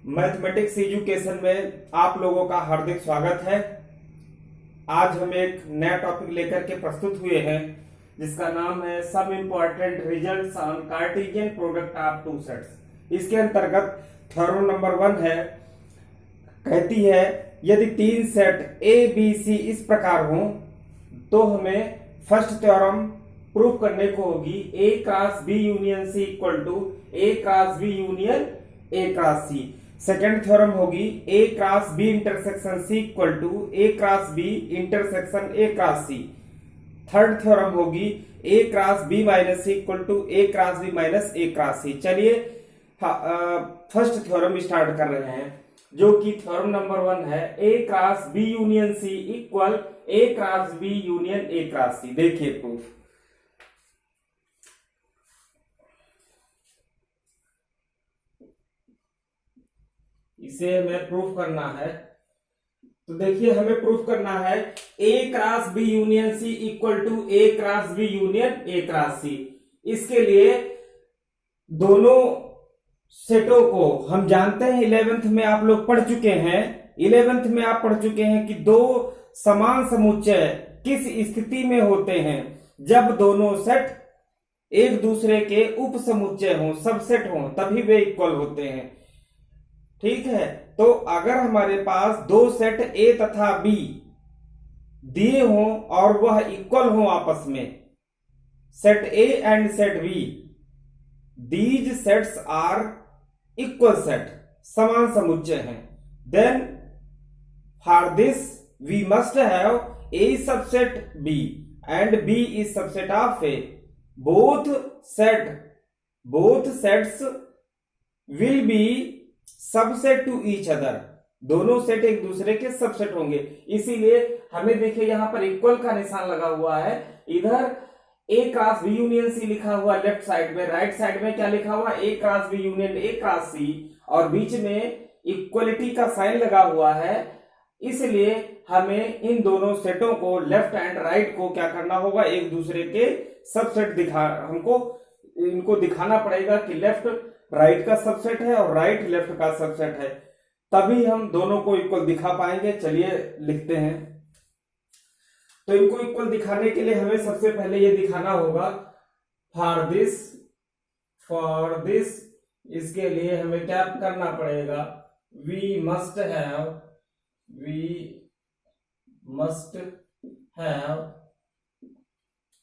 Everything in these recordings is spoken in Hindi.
मैथमेटिक्स एजुकेशन में आप लोगों का हार्दिक स्वागत है। आज हम एक नया टॉपिक लेकर के प्रस्तुत हुए हैं जिसका नाम है some important results on Cartesian product of two sets. इसके अंतर्गत थ्योरम नंबर 1 है, कहती है यदि तीन सेट ए बी सी इस प्रकार हों तो हमें फर्स्ट थ्योरम प्रूफ करने को होगी A cross B union C equal to A cross B union A cross C. Second theorem होगी A cross B intersection C equal to A cross B intersection A cross C. Third theorem होगी A cross B minus C equal to A cross B minus A cross C. चलिए फर्स्ट थ्योरम स्टार्ट कर रहे हैं जो कि थ्योरम नंबर 1 है, A cross B union C equal A cross B union A cross C. देखिए प्रूफ, इसे हमें प्रूफ करना है। तो देखिए हमें प्रूफ करना है A cross B union C equal to A cross B union A cross C. इसके लिए दोनों सेटों को हम जानते हैं, 11th में आप लोग पढ़ चुके हैं, 11th में आप पढ़ चुके हैं कि दो समान समुच्चय किस स्थिति में होते हैं, जब दोनों सेट एक दूसरे के उप समुच्चय हों, सबसेट हों, तभी वे इक्वल होते हैं। ठीक है, तो अगर हमारे पास दो सेट ए तथा बी दिए हों और वह इक्वल हों आपस में, set A and set B, these sets are equal set, समान समुच्चय हैं, then for this we must have A subset B and B is subset of A. Both sets will be subset to each other, दोनों सेट एक दूसरे के सबसेट होंगे। इसीलिए हमें देखिए यहां पर इक्वल का निशान लगा हुआ है, इधर A cross B union C लिखा हुआ लेफ्ट साइड में, राइट साइड में क्या लिखा हुआ A cross B union A cross C, और बीच में इक्वलिटी का साइन लगा हुआ है। इसलिए हमें इन दोनों सेटों को, लेफ्ट एंड राइट को क्या करना होगा, एक दूसरे के सबसेट हमको इनको दिखाना पड़ेगा कि लेफ्ट राइट का सबसेट है और राइट लेफ्ट का सबसेट है, तभी हम दोनों को इक्वल दिखा पाएंगे। चलिए लिखते हैं। तो इनको इक्वल दिखाने के लिए हमें सबसे पहले ये दिखाना होगा फॉर दिस, इसके लिए हमें क्या करना पड़ेगा, वी मस्ट हैव,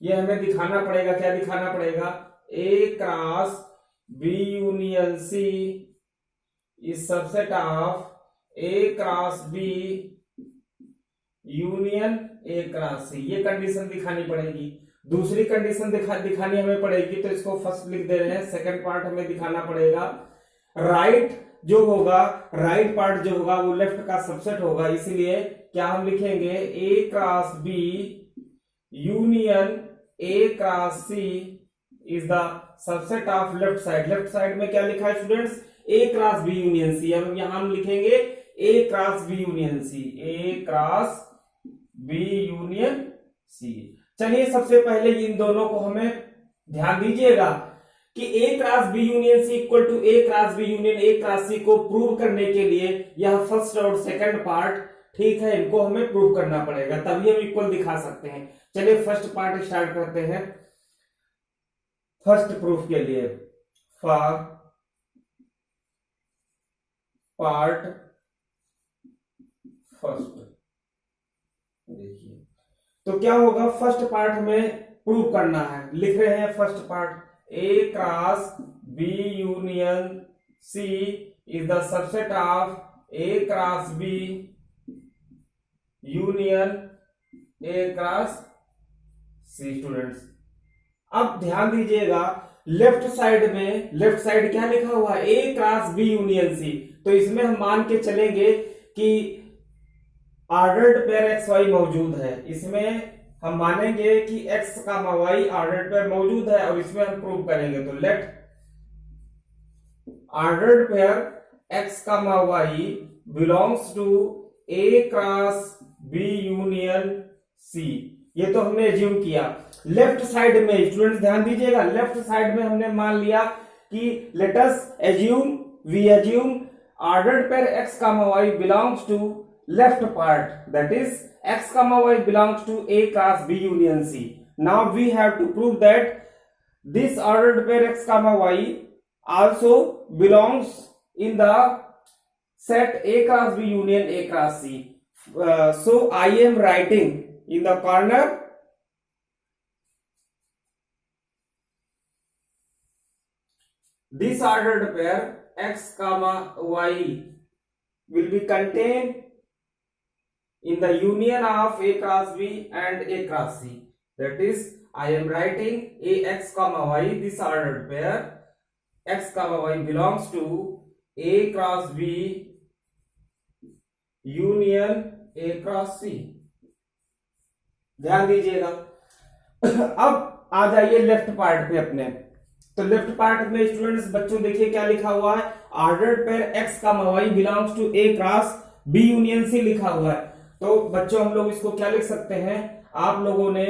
ये हमें दिखाना पड़ेगा, क्या दिखाना पड़ेगा, A cross B union C is subset of A cross B union A cross C. ये कंडीशन दिखानी पड़ेगी। दूसरी कंडीशन दिखानी हमें पड़ेगी, तो इसको फर्स्ट लिख दे रहे हैं। सेकंड पार्ट हमें दिखाना पड़ेगा, राइट पार्ट जो होगा वो लेफ्ट का सबसेट होगा। इसलिए क्या हम लिखेंगे, A cross B union A cross C is the subset of left side. Left side में क्या लिखा है students, A cross B union C. हम यहां हम लिखेंगे A cross B union C, A cross B union C. चलिए सबसे पहले इन दोनों को हमें ध्यान दीजिएगा कि A cross B union C equal to A cross B union A cross C को प्रूव करने के लिए यह फर्स्ट और सेकंड पार्ट, ठीक है, इनको हमें प्रूव करना पड़ेगा, तभी हम इक्वल दिखा सकते हैं। चलिए फर्स्ट पार्ट स्टार्ट करते हैं। फर्स्ट प्रूफ के लिए फॉर पार्ट फर्स्ट, देखिए तो क्या होगा, फर्स्ट पार्ट हमें प्रूव करना है। लिख रहे हैं first part, A cross B union C is the subset of A cross B union A cross C. Students अब ध्यान दीजिएगा, लेफ्ट साइड क्या लिखा हुआ है, A cross B union C. तो इसमें हम मान के चलेंगे कि ऑर्डर्ड पेयर एक्स वाई मौजूद है। इसमें हम मानेंगे कि एक्स का वाई ऑर्डर्ड पेयर मौजूद है और इसमें हम प्रूव करेंगे। तो लेट ऑर्डर्ड पेयर एक्स का y belongs to A cross B union C. ये तो हमने एज्यूम किया। लेफ्ट साइड में स्टूडेंट्स ध्यान दीजिएगा, लेफ्ट साइड में हमने मान लिया कि let us assume ordered pair x comma y belongs to left part, that is x comma y belongs to A cross B union C. Now we have to prove that this ordered pair x comma y also belongs in the set A cross B union A cross C. So I am writing in the corner this ordered pair x comma y will be contained in the union of A cross B and A cross C. That is, I am writing A x comma y, this ordered pair x comma y belongs to A cross B union A cross C. ध्यान दीजिएगा। अब आ जाइए लेफ्ट पार्ट पे अपने। तो लेफ्ट पार्ट में स्टूडेंट्स बच्चों देखिए क्या लिखा हुआ है, ordered pair x comma y belongs to A cross B union C लिखा हुआ है। तो बच्चों हम लोग इसको क्या लिख सकते हैं, आप लोगों ने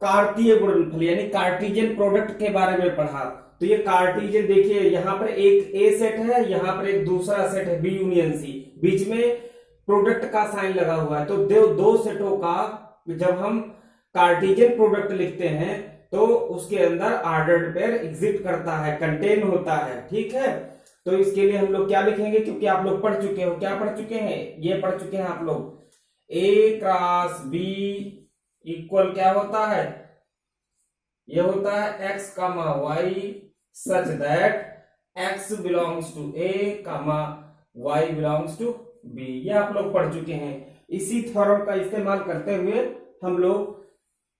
कार्तीय गुणनफल यानी कार्टेशियन प्रोडक्ट के बारे में पढ़ा। तो ये कार्टेशियन देखिए, यहां पर एक A सेट है, यहां पर एक दूसरा सेट है B यूनियन C, बीच में प्रोडक्ट का साइन लगा हुआ है। तो दो सेटों का जब हम कार्टेशियन प्रोडक्ट लिखते हैं तो उसके अंदर ऑर्डर्ड पेयर एग्जिस्ट करता है, कंटेन होता है। ठीक है, तो इसके लिए हम लोग क्या लिखेंगे, क्योंकि आप लोग पढ़ चुके हो, क्या पढ़ चुके हैं, ये पढ़ चुके हैं आप लोग, A क्रॉस B इक्वल क्या होता है, ये होता है x comma y such that x belongs to A comma y belongs to B। ये आप लोग पढ़ चुके हैं। इसी थ्योरम का इस्तेमाल करते हुए हम लोग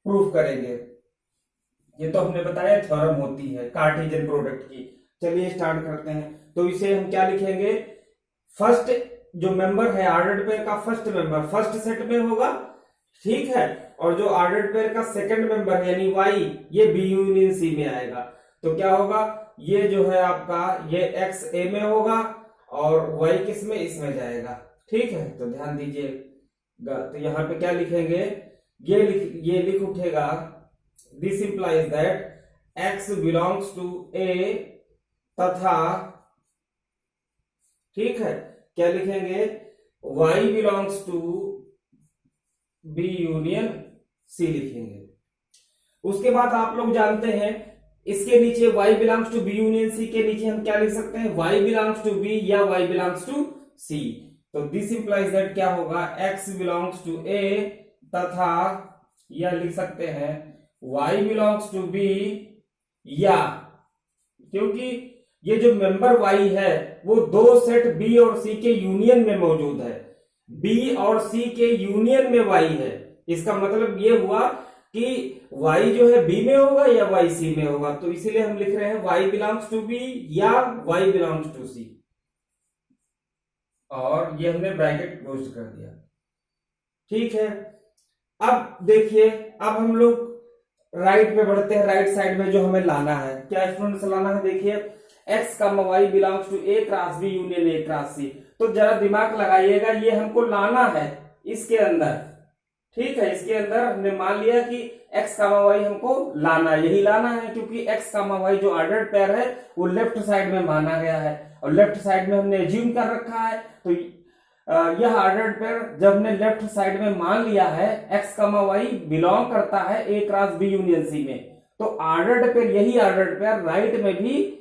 प्रूफ करेंगे। ये तो हमने बताया थ्योरम होती है कार्टेशियन प्रोडक्ट की। चलिए स्टार्ट करते हैं। तो इसे हम क्या लिखेंगे, फर्स्ट जो मेंबर है ऑर्डर्ड पेयर का फर्स्ट मेंबर फर्स्ट सेट में होगा, ठीक है, और जो ऑर्डर्ड पेयर का सेकंड मेंबर यानी y ये B यूनियन C में आएगा। तो क्या होगा, ये जो है आपका ये x A में होगा और y किस में, इसमें जाएगा। ठीक है, तो ध्यान दीजिएगा। तो यहां पे क्या लिखेंगे, ये लिख उठेगा, this implies that x belongs to A तथा, ठीक है, क्या लिखेंगे, y belongs to B union C लिखेंगे। उसके बाद आप लोग जानते हैं इसके नीचे y belongs to B union C के नीचे हम क्या लिख सकते हैं, y बिलोंग्स टू B या y बिलोंग्स टू C। तो दिस इंप्लाइज दैट क्या होगा, x बिलोंग्स टू A तथा यह लिख सकते हैं y बिलोंग्स टू B, या क्योंकि ये जो मेंबर y है वो दो सेट B और C के यूनियन में मौजूद है, B और C के यूनियन में y है। इसका मतलब ये हुआ कि y जो है B में होगा या y C में होगा। तो इसीलिए हम लिख रहे हैं y बिलोंग्स टू B या y बिलोंग्स टू C, और ये हमने ब्रैकेट क्लोज कर दिया। ठीक है, अब देखिए, अब हम लोग राइट में बढ़ते हैं। राइट साइड में जो हमें लाना है, क्या स्टूडेंट्स लाना है, देखिए x comma y belongs to A cross B union A cross C। तो जरा दिमाग लगाइएगा, ये हमको लाना है इसके अंदर। ठीक है, इसके अंदर हमने मान लिया कि x comma y हमको लाना है, यही लाना है, क्योंकि x comma y जो ऑर्डर्ड पेयर है वो लेफ्ट साइड में माना गया है और लेफ्ट साइड में हमने एज्यूम कर रखा है। तो यह ऑर्डर्ड पेयर जब हमने लेफ्ट साइड में मान लिया है x comma y बिलोंग करता है A cross B union C में, तो ऑर्डर्ड पेयर, यही ऑर्डर्ड पेयर राइट में भी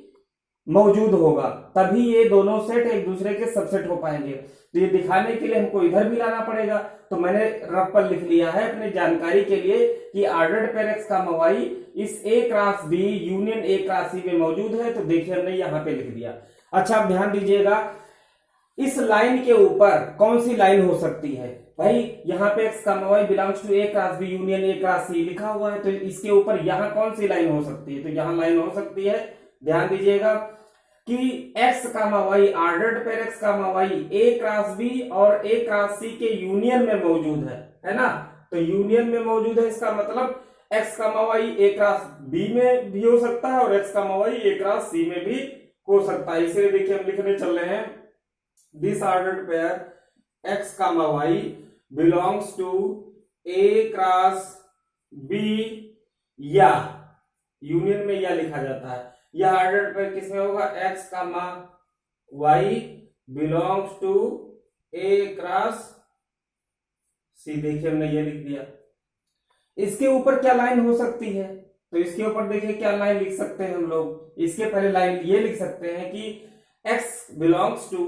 मौजूद होगा, तभी ये दोनों सेट एक दूसरे के सबसेट हो पाएंगे। तो ये दिखाने के लिए हमको इधर भी लाना पड़ेगा। तो मैंने रफ पर लिख लिया है अपनी जानकारी के लिए कि ordered pair x comma y इस A cross B union A cross C में मौजूद है। तो देखिए हमने यहां पे लिख दिया। अच्छा, अब ध्यान दीजिएगा, इस लाइन के ऊपर कौन सी लाइन हो सकती है भाई, यहाँ पे x comma y belongs to A cross B union A cross C लिखा हुआ है, तो इसके ऊपर यहाँ कौन सी लाइन हो सकती है, तो यहाँ लाइन हो सकती है, ध्यान दीजिएगा, कि x comma y ordered pair x comma y A cross B और A क्रॉस C के यूनियन में मौजूद है ना। तो यूनियन में मौजूद है, इसका मतलब x comma y A cross B में भी हो सकता है और x comma y A cross C में भी हो सकता है। इसलिए देखिए हम लिखने चल रहे हैं, this ordered pair x comma y belongs to A cross B, या यूनियन में या लिखा जाता है, यह ऑर्डर्ड पेयर किसमें होगा, x comma y belongs to a cross c। देखिए हमने ये लिख दिया। इसके ऊपर क्या लाइन हो सकती है, तो इसके ऊपर देखिए क्या लाइन लिख सकते हैं हम लोग। इसके पहले लाइन ये लिख सकते हैं कि x बिलोंग्स टू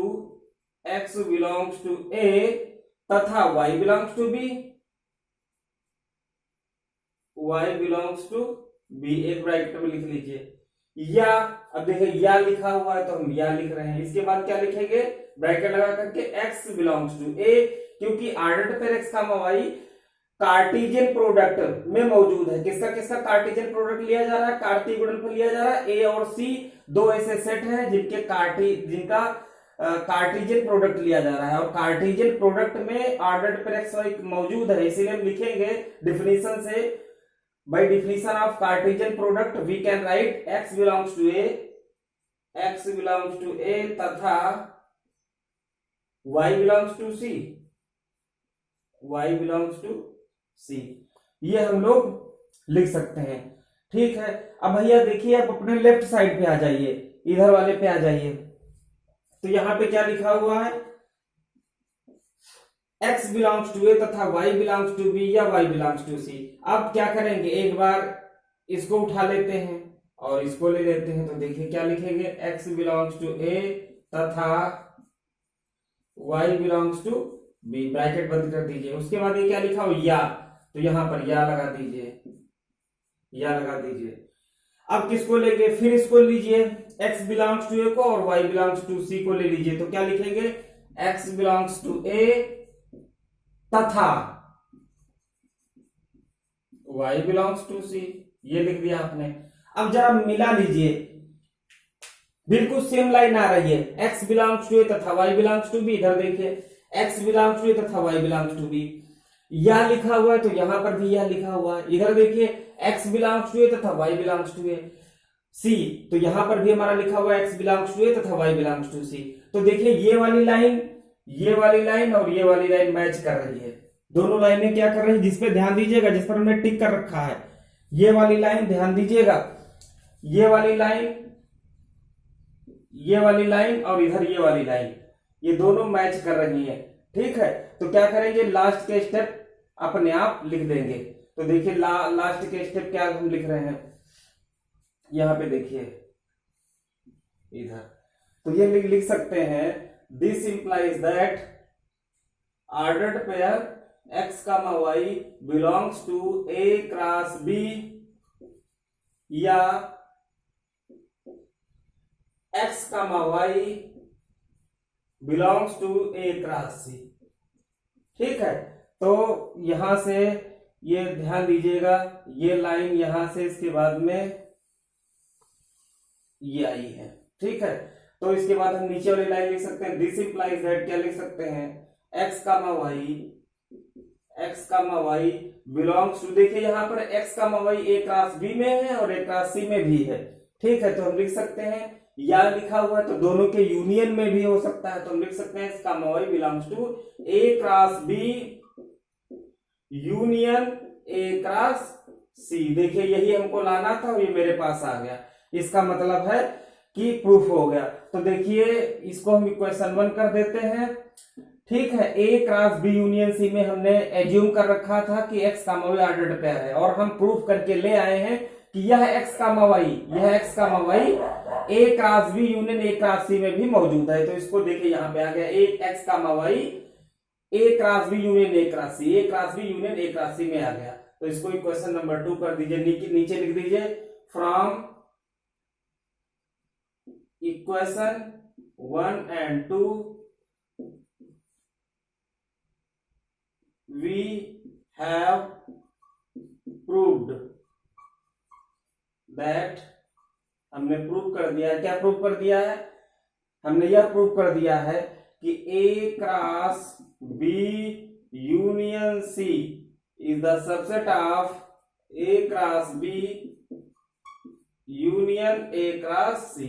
a तथा y belongs to b, y belongs to b, एक ब्रैकेट में लिख लीजिए। या अब देखिए या लिखा हुआ है तो हम या लिख रहे हैं। इसके बाद क्या लिखेंगे, ब्रैकेट लगा करके x बिलोंग्स टू a, क्योंकि ऑर्डर पर x का y कार्टेशियन प्रोडक्ट में मौजूद है। किसका किसका कार्टेशियन प्रोडक्ट लिया जा रहा है, कार्तीय गुणनफल लिया जा रहा है। ए और सी दो ऐसे सेट हैं जिनका कार्टेशियन प्रोडक्ट लिया जा रहा है, और कार्टेशियन प्रोडक्ट में ऑर्डर्ड पर एक्स वाई मौजूद है। इसीलिए हम लिखेंगे डिफिनीशन से, by definition of Cartesian product we can write x belongs to a तथा y बिलोंग्स टू c, ये हम लोग लिख सकते हैं। ठीक है, अब भैया देखिए आप अपने लेफ्ट साइड पे आ जाइए, इधर वाले पे आ जाइए। तो यहां पे क्या लिखा हुआ है, x बिलोंग्स टू a तथा y बिलोंग्स टू b या y बिलोंग्स टू c। अब क्या करेंगे, एक बार इसको उठा लेते हैं और इसको ले लेते हैं। तो देखिए क्या लिखेंगे, x बिलोंग्स टू a तथा y belongs to b, bracket बंद कर दीजिए। उसके बाद ये क्या लिखा हो, या, तो यहां पर या लगा दीजिए। अब किसको लेंगे, फिर इसको लीजिए, x बिलोंग्स टू a को और y बिलोंग्स टू c को ले लीजिए। तो क्या लिखेंगे, x बिलोंग्स टू a तथा y बिलोंग्स टू c, ये लिख दिया आपने। अब जरा मिला लीजिए, बिल्कुल सेम लाइन आ रही है, x बिलोंग्स टू a तथा y बिलोंग्स टू b। इधर देखिए x बिलोंग्स टू a तथा y बिलोंग्स टू b, या लिखा हुआ है तो यहां पर भी या लिखा हुआ है। इधर देखिए x बिलोंग्स टू a तथा y बिलोंग्स टू c, तो यहां पर भी हमारा लिखा हुआ है x बिलोंग्स टू a तथा y बिलोंग्स टू c। तो देखिए ये वाली लाइन और ये वाली लाइन मैच कर रही है। दोनों लाइनें क्या कर रही है, जिसपे ध्यान दीजिएगा, जिस पर हमने टिक कर रखा है, ये वाली लाइन ध्यान दीजिएगा, ये वाली लाइन और इधर ये वाली लाइन, ये दोनों मैच कर रही है। ठीक है, तो क्या करेंगे, लास्ट के स्टेप अपने आप लिख देंगे। तो देखिए लास्ट के स्टेप क्या हम लिख रहे हैं, यहां पे देखिए इधर, तो ये लिख सकते हैं, this implies that ordered pair x, y belongs to a cross b या x, y belongs to a cross c। ठीक है, तो यहां से ये ध्यान दीजिएगा, ये लाइन यहां से इसके बाद में ये आई है। ठीक है, तो इसके बाद हम नीचे वाली लाइन लिख सकते हैं, दिस इंप्लाइज दैट, क्या लिख सकते हैं, x, y बिलोंग्स टू, देखिए यहां पर x, y a cross b में है और a क्रॉस c में भी है। ठीक है, तो हम लिख सकते हैं, या लिखा हुआ है तो दोनों के यूनियन में भी हो सकता है। तो हम लिख सकते हैं x, y belongs to a cross b union a cross c। देखिए यही हमको लाना था और ये मेरे पास आ गया, इसका मतलब है कि प्रूफ हो गया। तो देखिए इसको हम इक्वेशन 1 कर देते हैं। ठीक है, a cross b union c में हमने एज्यूम कर रखा था कि x, y ऑर्डर्ड पेयर है, और हम प्रूफ करके ले आए हैं कि यह x, y a cross b union a cross c में भी मौजूद है। तो इसको देखिए यहां पे आ गया, एक x, y a cross b union a cross c, a cross b union a cross c में आ गया। तो इसको इक्वेशन नंबर 2 कर दीजिए, नीचे लिख दीजिए, from equation 1 and 2 we have proved that, हमने प्रूव कर दिया है। क्या प्रूव कर दिया है, हमने यह प्रूव कर दिया है कि a cross b union c is the subset of a cross b union a cross c।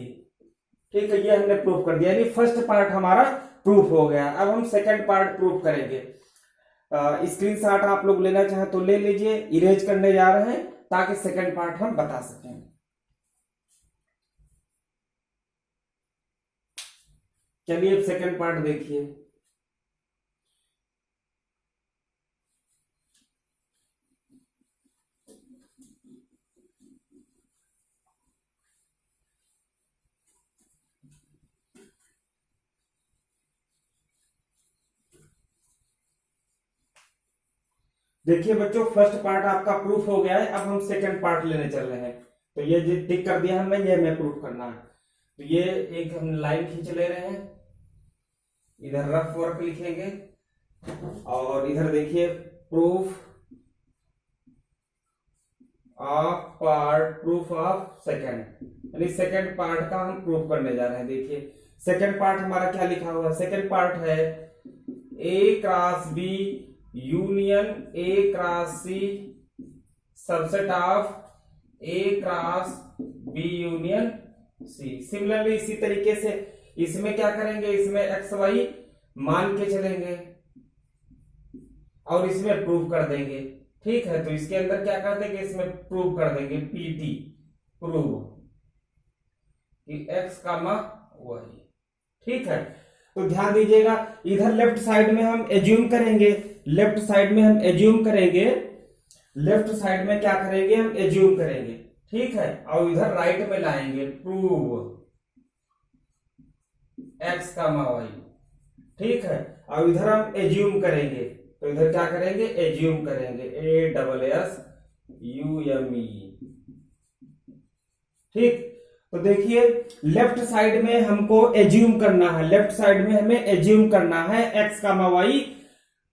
ठीक है, ये हमने प्रूफ कर दिया, यानी फर्स्ट पार्ट हमारा प्रूफ हो गया। अब हम सेकंड पार्ट प्रूफ करेंगे। स्क्रीनशॉट आप लोग लेना चाहें तो ले लीजिए, इरेज करने जा रहे हैं ताकि सेकंड पार्ट हम बता सकें। चलिए अब सेकंड पार्ट देखिए। देखिए बच्चों, फर्स्ट पार्ट आपका प्रूफ हो गया है। अब हम सेकंड पार्ट लेने चल रहे हैं। तो ये जो टिक कर दिया हमें, ये हमें प्रूफ करना है। तो ये एक हम लाइन खींच ले रहे हैं, इधर रफ वर्क लिखेंगे और इधर देखिए proof of part, proof of second, यानी सेकंड पार्ट का हम प्रूफ करने जा रहे हैं। देखिए सेकंड पार्ट हमारा क्या लिखा हुआ है। सेकंड पार्ट है A cross B union A cross C subset of A cross B union C. Similarly इसी तरीके से इसमें क्या करेंगे, इसमें एक्स वाई मान के चलेंगे और इसमें प्रूव कर देंगे। ठीक है, तो इसके अंदर क्या कर देंगे, इसमें प्रूव कर देंगे, पीटी प्रूव कि एक्स कामा वाई। ठीक है, तो ध्यान दीजिएगा, इधर लेफ्ट साइड में हम एज्यूम करेंगे, लेफ्ट साइड में हम एज्यूम करेंगे, लेफ्ट साइड में क्या करेंगे, हम एज्यूम करेंगे। ठीक है, और इधर राइट में लाएंगे प्रूव एक्स कामा वाई। ठीक है, और इधर हम एज्यूम करेंगे, तो इधर क्या करेंगे, एज्यूम करेंगे, A double S U M E. ठीक, तो देखिए लेफ्ट साइड में हमको एज्यूम करना है, लेफ्ट साइड में हमें एज्यूम करना है एक्स कामा वाई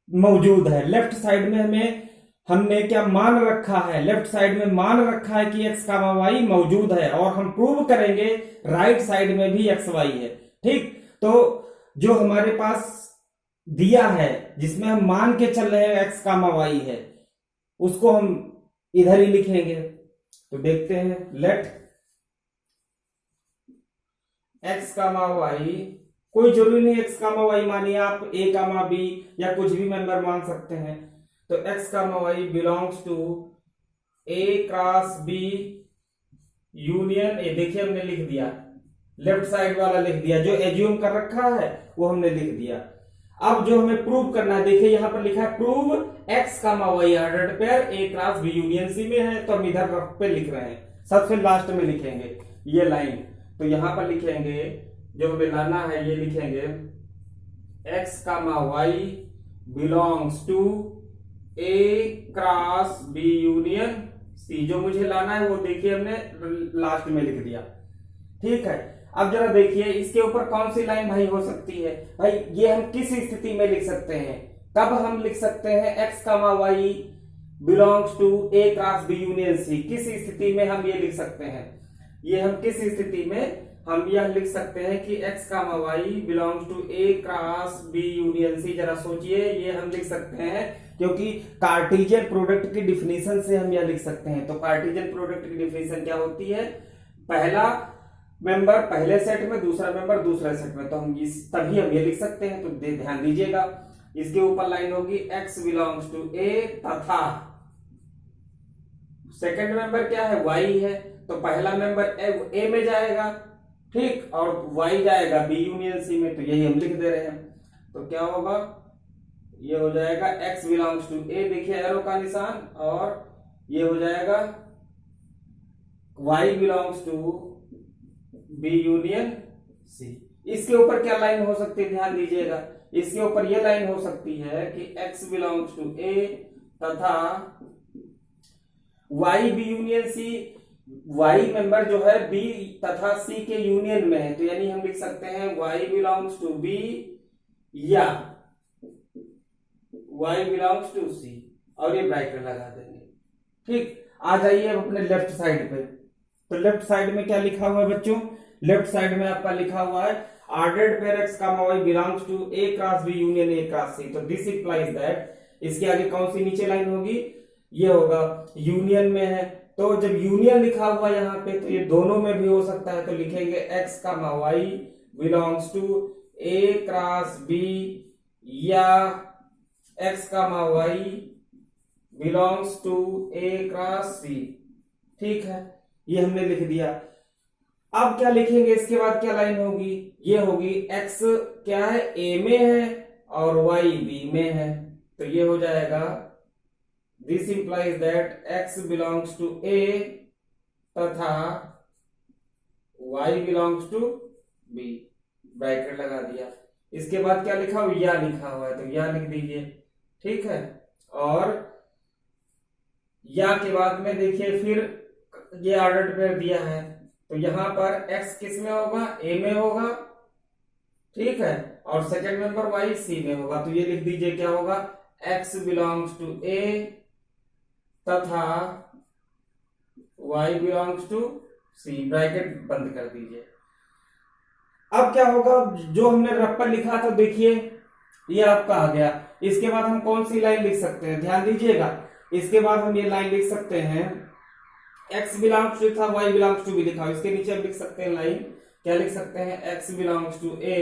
मौजूद है। लेफ्ट साइड में हमने क्या मान रखा है, लेफ्ट साइड में मान रखा है कि एक्स कामा वाई मौजूद है, और हम प्रूव करेंगे राइट साइड में भी एक्स वाई है। ठीक, तो जो हमारे पास दिया है जिसमें हम मान के चल रहे हैं एक्स कामा वाई है, उसको हम इधर ही लिखेंगे। तो देखते हैं, लेट एक्स कामा वाई, कोई जरूरी नहीं एक्स कामा वाई मानिए आप ए कामा बी या कुछ भी मेंबर मान सकते हैं। तो x comma y belongs to A cross B union A. देखिए हमने लिख दिया, लेफ्ट साइड वाला लिख दिया, जो एज्यूम कर रखा है वो हमने लिख दिया। अब जो हमें प्रूव करना है, देखिए यहां पर लिखा है prove x comma y ordered pair A cross B union C में है, तो हम इधर रफ पे लिख रहे हैं, सबसे लास्ट में लिखेंगे ये लाइन। तो यहां पर लिखेंगे, जो हमें लाना है ये लिखेंगे x comma y belongs to A cross B union C. जो मुझे लाना है वो देखिए हमने लास्ट में लिख दिया। ठीक है, अब जरा देखिए इसके ऊपर कौन सी लाइन भाई हो सकती है। भाई ये हम किस स्थिति में लिख सकते हैं, कब हम लिख सकते हैं x comma y belongs to A cross B union C, किस स्थिति में हम ये लिख सकते हैं। ये हम किस स्थिति में हम यह लिख सकते हैं कि x comma y belongs to A cross B union C. जरा सोचिए, ये हम लिख सकते हैं क्योंकि कार्टेशियन प्रोडक्ट की डिफिनीशन से हम यह लिख सकते हैं। तो कार्टेशियन प्रोडक्ट की डिफिनीशन क्या होती है, पहला मेंबर पहले सेट में, दूसरा मेंबर दूसरे सेट में, तो हम तभी हम ये लिख सकते हैं। तो ध्यान दीजिएगा, इसके ऊपर लाइन होगी एक्स बिलोंग्स टू ए तथा सेकंड मेंबर क्या है, वाई है, तो पहला मेंबर ए में जाएगा, ठीक, और वाई जाएगा बी यूनियन सी में, तो यही हम लिख दे रहे हैं। तो क्या होगा, ये हो जाएगा एक्स बिलोंग्स टू ए, देखिए एरो का निशान, और ये हो जाएगा y belongs to B union C. इसके ऊपर क्या लाइन हो सकती है, ध्यान दीजिएगा, इसके ऊपर ये लाइन हो सकती है कि एक्स बिलोंग्स टू ए तथा y B union C. Y member जो है बी तथा सी के यूनियन में है, तो यानी हम लिख सकते हैं वाई बिलोंग्स टू बी या वाई बिलोंग्स टू सी, और ये ब्रैकेट लगा देंगे। ठीक, आ जाइए अब अपने लेफ्ट साइड पे। तो लेफ्ट साइड में क्या लिखा हुआ है बच्चों, लेफ्ट साइड में आपका लिखा हुआ है ordered pair x comma y belongs to A cross B union A cross C. तो दिस इंप्लाइज दैट, इसके आगे कौन सी नीचे लाइन होगी, ये होगा यूनियन में है। तो जब यूनियन लिखा हुआ यहाँ पे, तो ये दोनों में भी हो सकता है, तो लिखेंगे x comma y belongs to A cross B या x comma y belongs to A cross C. ठीक है, ये हमने लिख दिया। अब क्या लिखेंगे, इसके बाद क्या लाइन होगी, ये होगी x क्या है, a में है और y b में है, तो ये हो जाएगा this implies that x belongs to a तथा y belongs to b, bracket लगा दिया। इसके बाद क्या लिखा हो, या लिखा हुआ है तो या लिख दीजिए, ठीक है। और या के बाद में देखिए फिर ये ऑर्डर पेयर दिया है, तो यहां पर x किस में होगा, a में होगा, ठीक है, और सेकंड मेंबर y c में होगा, तो ये लिख दीजिए क्या होगा, x बिलोंग्स टू a तथा y belongs to c, bracket बंद कर दीजिए। अब क्या होगा, जो हमने रप्पर लिखा था देखिए ये आपका आ गया। इसके बाद हम कौन सी लाइन लिख सकते हैं, ध्यान दीजिएगा, इसके बाद हम ये लाइन लिख सकते हैं x बिलोंग्स टू था y बिलोंग्स टू b लिखा, इसके नीचे हम लिख सकते हैं लाइन, क्या लिख सकते हैं, x बिलोंग्स टू a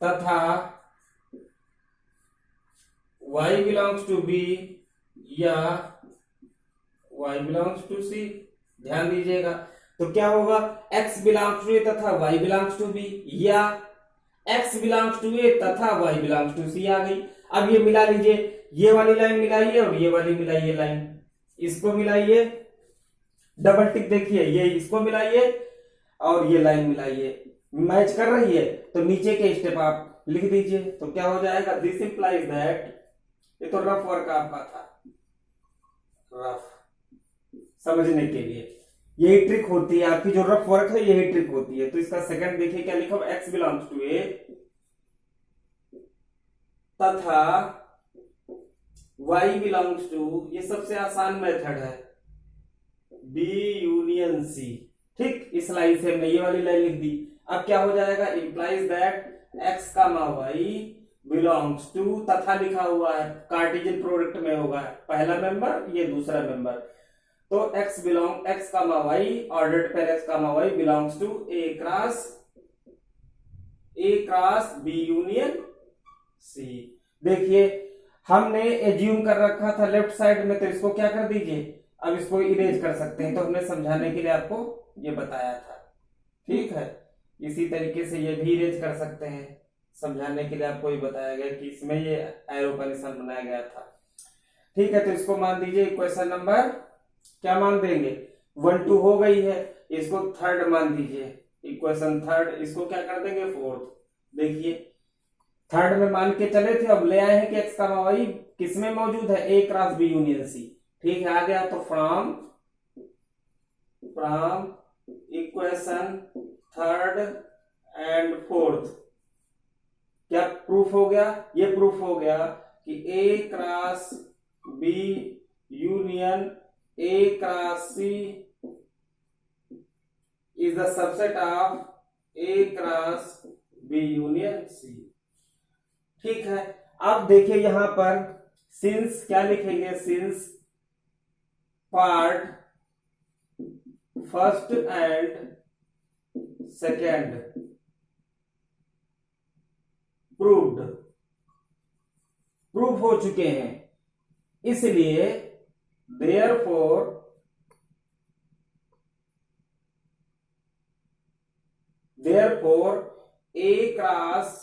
तथा y बिलोंग्स टू b या y बिलोंग्स टू c, ध्यान दीजिएगा। तो क्या होगा, x बिलोंग्स टू a तथा y बिलोंग्स टू b या x बिलोंग्स टू a तथा y बिलोंग्स टू c आ गई। अब ये मिला लीजिए, ये वाली लाइन मिलाइए और ये वाली मिलाइए लाइन, इसको मिलाइए, डबल टिक देखिए, ये इसको मिलाइए और ये लाइन मिलाइए, मैच कर रही है तो नीचे के स्टेप आप लिख दीजिए, तो क्या हो जाएगा, दिस इंप्लाइज दैट, ये तो रफ वर्क आपका था, रफ समझने के लिए यही ट्रिक होती है आपकी, जो रफ वर्क है यही ट्रिक होती है। तो इसका सेकंड देखिए क्या लिखा, x बिलोंग्स टू a तथा y बिलोंग्स टू, ये सबसे आसान मेथड है, b यूनियन c, ठीक, इस लाइन से हमने ये वाली लाइन लिख दी। अब क्या हो जाएगा, implies that x comma y belongs to, तथा लिखा हुआ है कार्टेशियन प्रोडक्ट में होगा, पहला मेंबर ये दूसरा मेंबर, तो x comma y ordered pair x comma y belongs to a cross b union c। देखिए हमने एज्यूम कर रखा था लेफ्ट साइड में, तो इसको क्या कर दीजिए, अब इसको इरेज कर सकते हैं, तो हमने समझाने के लिए आपको ये बताया था, ठीक है। इसी तरीके से ये भी इरेज कर सकते हैं, समझाने के लिए आपको ये बताया गया कि इसमें ये एरो का निशान बनाया गया था, ठीक है। तो इसको मान दीजिए इक्वेशन नंबर, क्या मान देंगे, 1 2 हो गई है, इसको थर्ड मान दीजिए, इक्वेशन थर्ड, इसको क्या कर देंगे, फोर्थ। देखिए थर्ड में मान के चले थे, अब ले आए हैं कि x का y किस में मौजूद है, a cross b union c, ठीक है, आ गया। तो from equation third and fourth क्या प्रूफ हो गया, ये प्रूफ हो गया कि a cross b union a cross c is the subset of a cross b union c, ठीक है। अब देखिए यहां पर सिंस क्या लिखेंगे, since part first and second proof हो चुके हैं, इसलिए therefore a cross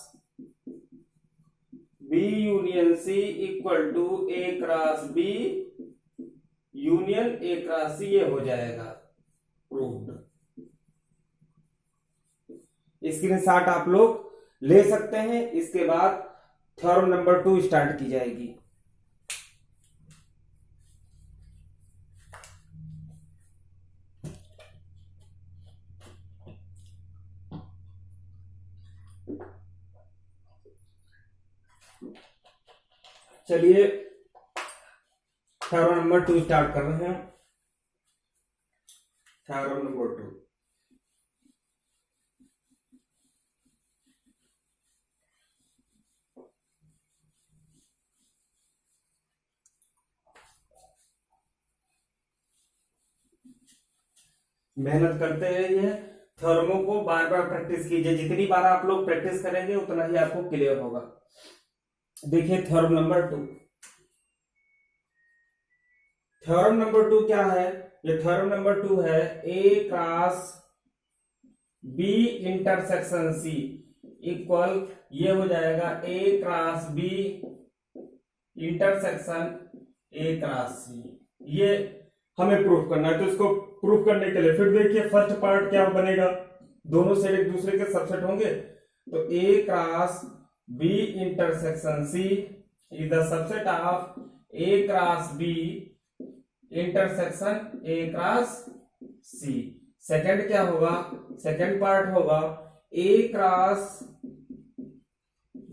b union c equal to a cross b union a cross c, ये हो जाएगा प्रूव्ड। स्क्रीनशॉट आप लोग ले सकते हैं। इसके बाद थ्योरम नंबर 2 स्टार्ट की जाएगी। चलिए थ्योरम नंबर 2 स्टार्ट कर रहे हैं। थ्योरम नंबर 2, मेहनत करते रहिए, थ्योरमों को बार बार प्रैक्टिस कीजिए, जितनी बार आप लोग प्रैक्टिस करेंगे उतना ही आपको क्लियर होगा। देखिए थ्योरम नंबर 2, थ्योरम नंबर 2 क्या है, ये थ्योरम नंबर 2 है a cross B intersection C equal ये हो जाएगा A cross B intersection A cross C. ये हमें प्रूफ करना है। तो इसको प्रूफ करने के लिए फिर देखिए फर्स्ट पार्ट क्या बनेगा, दोनों साइड एक दूसरे के सबसेट होंगे, तो A cross B intersection C is the subset of A cross B intersection A cross C. Second क्या होगा, सेकंड पार्ट होगा A cross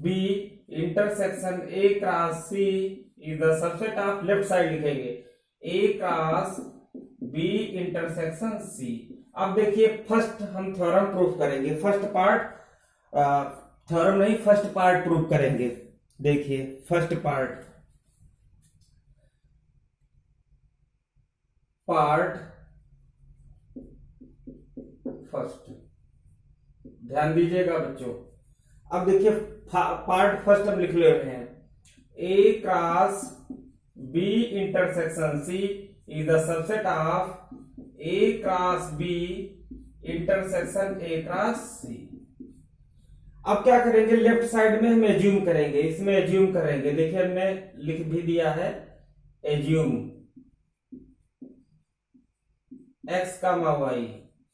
B intersection A cross C is the subset of, left side लिखेंगे A cross B intersection C. अब देखिए फर्स्ट हम थ्योरम प्रूफ करेंगे, फर्स्ट पार्ट थ्योरम नहीं फर्स्ट पार्ट प्रूफ करेंगे। देखिए फर्स्ट पार्ट फर्स्ट, ध्यान दीजिएगा बच्चों। अब देखिए पार्ट फर्स्ट हम लिख ले रहे हैं, A cross B intersection C is the subset of A cross B intersection A cross C. अब क्या करेंगे, लेफ्ट साइड में हम एज्यूम करेंगे, इसमें एज्यूम करेंगे। देखिए हमने लिख भी दिया है एज्यूम एक्स का वाई,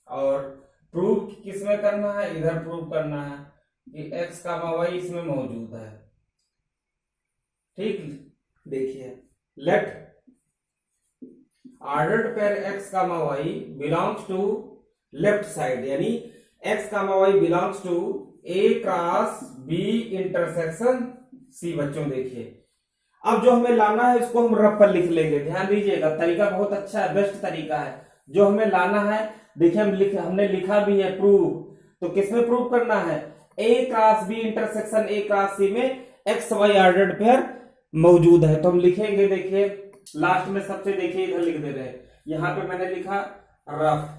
और प्रूव किसमें करना है, इधर प्रूव करना है कि एक्स का वाई इसमें मौजूद है। ठीक, देखिए लेट ऑर्डर्ड पेयर एक्स का y belongs to left side, यानी एक्स का y belongs to A cross B intersection C. बच्चों देखिए अब जो हमें लाना है इसको हम रफ पर लिख लेंगे। ध्यान दीजिएगा, तरीका बहुत अच्छा है, बेस्ट तरीका है। जो हमें लाना है देखिए हमने लिखा भी है प्रूव, तो किसमें प्रूव करना है, A cross B intersection A cross C में एक्स वाई ऑर्डर्ड पेयर मौजूद है। तो हम लिखेंगे, देखिए लास्ट में सबसे, देखिए इधर लिख दे रहे हैं, यहां पे मैंने लिखा रफ,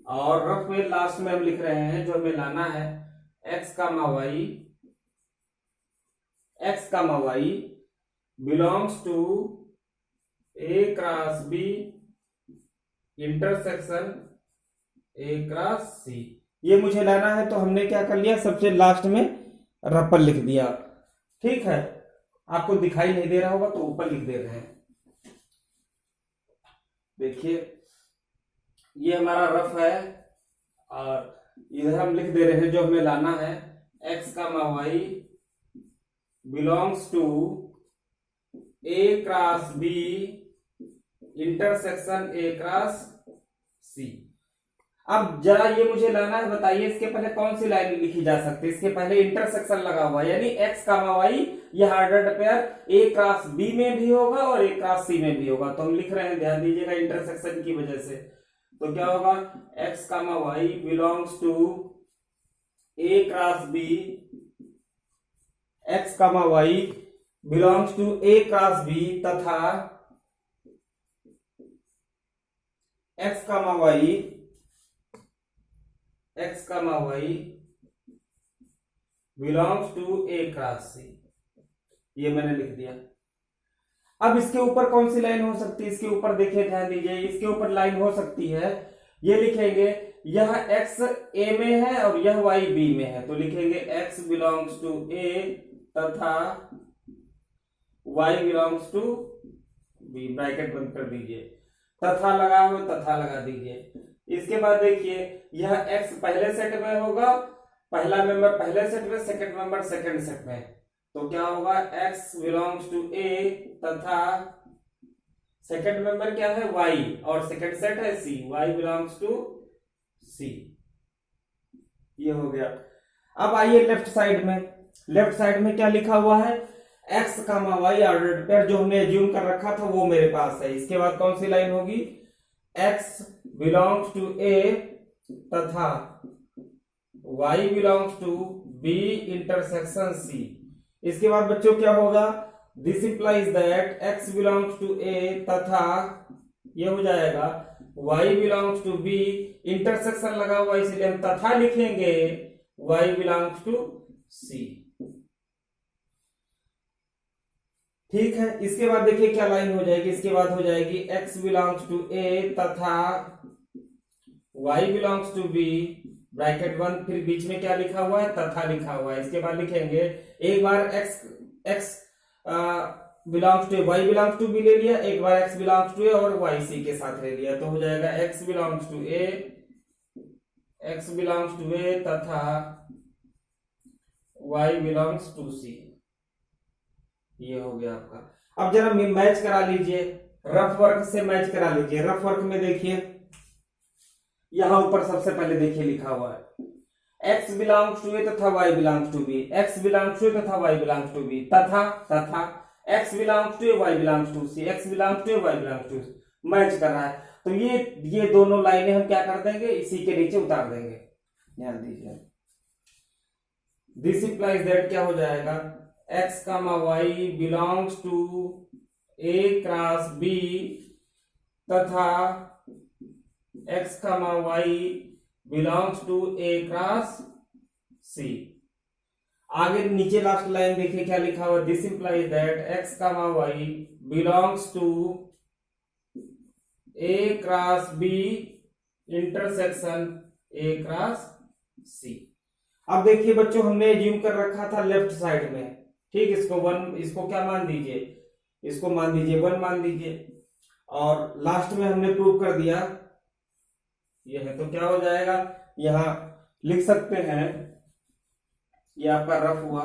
और रफ में लास्ट में हम लिख रहे हैं जो हमें लाना है एक्स का y belongs to A cross B intersection A cross C. ये मुझे लाना है, तो हमने क्या कर लिया, सबसे लास्ट में रफ पर लिख दिया। ठीक है, आपको दिखाई नहीं दे रहा होगा तो ऊपर लिख दे रहे हैं। देखिए ये हमारा रफ है, और इधर हम लिख दे रहे हैं जो हमें लाना है एक्स का y belongs to A cross B intersection A cross C. अब जरा ये मुझे लाना है, बताइए इसके पहले कौन सी लाइन लिखी जा सकती है, इसके पहले इंटरसेक्शन लगा हुआ है, यानी एक्स का वाई यह ordered pair A cross B में भी होगा और ए क्रॉस सी में भी होगा। तो हम लिख रहे हैं, ध्यान दीजिएगा इंटरसेक्शन की वजह से, तो क्या होगा एक्स का y belongs to A cross B, x का y belongs to A cross B, तथा एक्स का y belongs to A cross C. ये मैंने लिख दिया। अब इसके ऊपर कौन सी लाइन हो सकती है, इसके ऊपर देखिए ध्यान दीजिए, इसके ऊपर लाइन हो सकती है, ये लिखेंगे यह x a में है और यह y b में है, तो लिखेंगे x बिलोंग्स टू a तथा y belongs to b, bracket बंद कर दीजिए, तथा लगा हो तथा लगा दीजिए। इसके बाद देखिए यह x पहले सेट में होगा, पहला मेंबर पहले सेट में, सेकंड मेंबर सेकंड सेट में, तो क्या होगा x बिलोंग्स टू a तथा सेकंड मेंबर क्या है y, और सेकंड सेट है c, y belongs to c। ये हो गया। अब आइए लेफ्ट साइड में क्या लिखा हुआ है, x का y ऑर्डर्ड पेयर जो हमने एज्यूम कर रखा था वो मेरे पास है। इसके बाद कौन सी लाइन होगी, x बिलोंग्स टू a तथा y belongs to b intersection c। इसके बाद बच्चों क्या होगा, this implies that x belongs to a तथा ये हो जाएगा y belongs to b, intersection लगा हुआ इसलिए हम तथा लिखेंगे y बिलोंग्स टू c। ठीक है, इसके बाद देखिए क्या लाइन हो जाएगी, इसके बाद हो जाएगी x बिलोंग्स टू a तथा y belongs to B bracket 1, फिर बीच में क्या लिखा हुआ है, तथा लिखा हुआ है। इसके बाद लिखेंगे एक बार x belongs to y belongs to B ले लिया, एक बार x बिलोंग्स टू a और y c के साथ ले लिया, तो हो जाएगा x बिलोंग्स टू a तथा y बिलोंग्स टू c। ये हो गया आपका। अब जरा मैच करा लीजिए, रफ वर्क से मैच करा लीजिए। रफ वर्क में देखिए यहां ऊपर सबसे पहले देखिए लिखा हुआ है x बिलोंग्स टू a तथा y belongs to b, x belongs to a तथा y बिलोंग्स टू b, तथा x belongs to a y belongs to c, x belongs to a y belongs to c match कर रहा है। तो ये दोनों लाइनें हम क्या कर देंगे, इसी के नीचे उतार देंगे। ध्यान दीजिए, दिस इंप्लाइज दैट क्या हो जाएगा, x y belongs to a cross b तथा x y belongs to a cross c। आगे नीचे लास्ट लाइन देखिए क्या लिखा हुआ, this implies that x y belongs to a cross b intersection a cross c। अब देखिए बच्चों, हमने एज्यूम कर रखा था लेफ्ट साइड में, ठीक, इसको क्या मान दीजिए, इसको मान दीजिए 1 मान दीजिए, और लास्ट में हमने प्रूव कर दिया ये है। तो क्या हो जाएगा, यहां लिख सकते हैं, ये आपका रफ हुआ,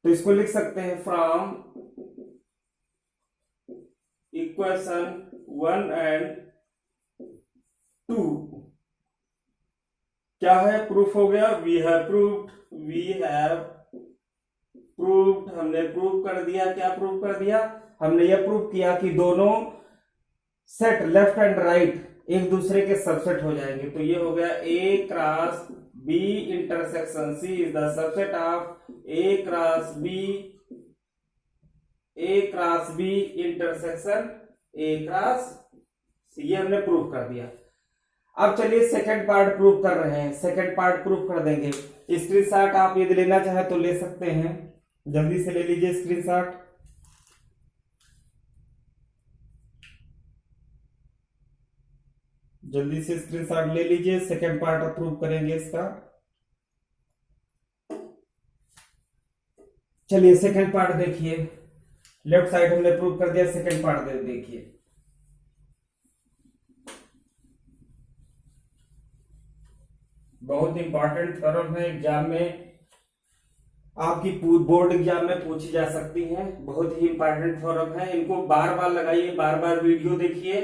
तो इसको लिख सकते हैं फ्रॉम इक्वेशन 1 एंड 2 क्या है, प्रूफ हो गया। वी हैव प्रूव्ड, हमने प्रूव कर दिया। क्या प्रूव कर दिया, हमने यह प्रूव किया कि दोनों सेट लेफ्ट एंड राइट एक दूसरे के सबसेट हो जाएंगे। तो ये हो गया a cross b intersection c is the subset of a cross b intersection a cross c। ये हमने प्रूव कर दिया। अब चलिए सेकंड पार्ट प्रूव कर रहे हैं, सेकंड पार्ट प्रूव कर देंगे। स्क्रीनशॉट आप यदि लेना चाहे तो ले सकते हैं, जल्दी से ले लीजिए स्क्रीनशॉट। जल्दी से स्क्रीनशॉट ले लीजिए, सेकंड पार्ट अप्रूव करेंगे इसका। चलिए सेकंड पार्ट देखिए, लेफ्ट साइड हमने प्रूव कर दिया, सेकंड पार्ट देखिए। बहुत इंपॉर्टेंट थ्योरम है, एग्जाम में आपकी बोर्ड एग्जाम में पूछी जा सकती है। बहुत ही इंपॉर्टेंट थ्योरम है, इनको बार बार लगाइए, बार बार वीडियो देखिए।